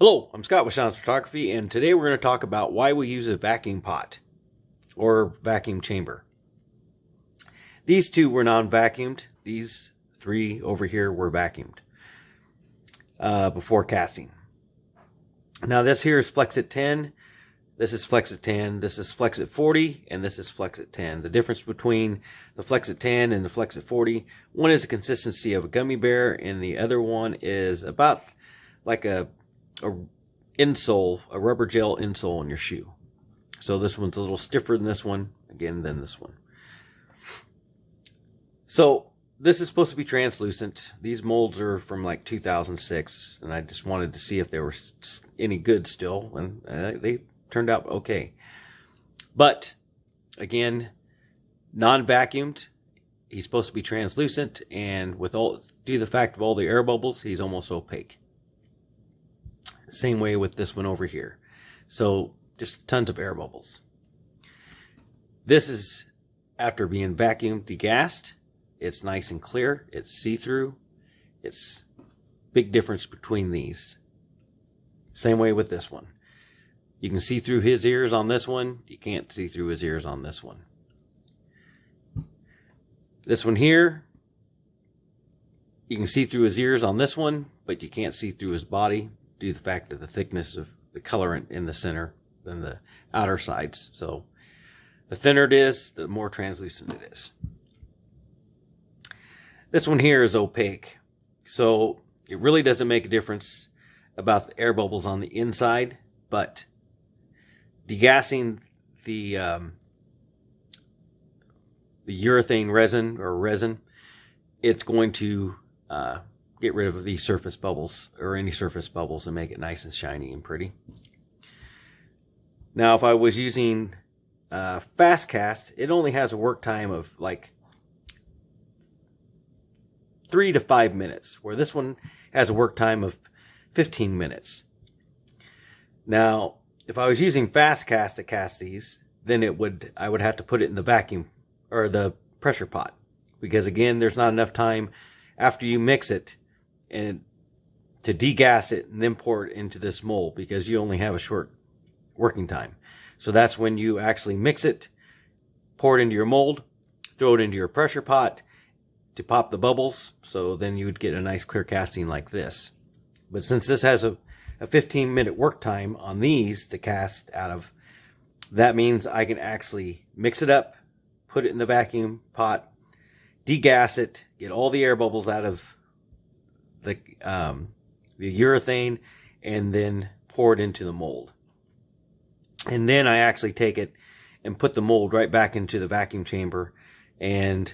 Hello, I'm Scott with Shoms Photography, and today we're going to talk about why we use a vacuum pot or vacuum chamber. These two were non-vacuumed. These three over here were vacuumed before casting. Now this here is flex at 10, this is flex at 10, this is flex at 40, and this is flex at 10. The difference between the flex at 10 and the flex at 40, one is the consistency of a gummy bear, and the other one is about like a insole, a rubber gel insole on your shoe. So this one's a little stiffer than this one, again, than this one. So this is supposed to be translucent. These molds are from like 2006, and I just wanted to see if they were any good still, and they turned out okay. But again, non-vacuumed, he's supposed to be translucent, and with all due to the fact of all the air bubbles, he's almost opaque. Same way with this one over here. So just tons of air bubbles. This is after being vacuum degassed. It's nice and clear. It's see-through. It's big difference between these. Same way with this one. You can see through his ears on this one. You can't see through his ears on this one. This one here, you can see through his ears on this one, but you can't see through his body due to the fact of the thickness of the colorant in the center than the outer sides. So the thinner it is, the more translucent it is. This one here is opaque, so it really doesn't make a difference about the air bubbles on the inside, but degassing the urethane resin or resin, it's going to get rid of these surface bubbles or any surface bubbles and make it nice and shiny and pretty. Now, if I was using fast cast, it only has a work time of like 3 to 5 minutes, where this one has a work time of 15 minutes. Now, if I was using fast cast to cast these, then I would have to put it in the vacuum or the pressure pot, because again, there's not enough time after you mix it and to degas it and then pour it into this mold, because you only have a short working time. So that's when you actually mix it, pour it into your mold, throw it into your pressure pot to pop the bubbles. So then you would get a nice clear casting like this. But since this has a 15-minute work time on these to cast out of, that means I can actually mix it up, put it in the vacuum pot, degas it, get all the air bubbles out of the urethane, and then pour it into the mold. And then I actually take it and put the mold right back into the vacuum chamber and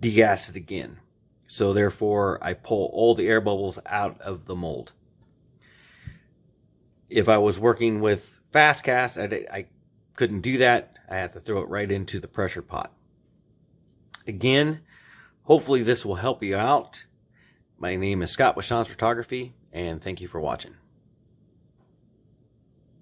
degas it again. So therefore, I pull all the air bubbles out of the mold. If I was working with fast cast, I couldn't do that. I had to throw it right into the pressure pot. Again, hopefully this will help you out. My name is Scott with Shoms Photography, and thank you for watching.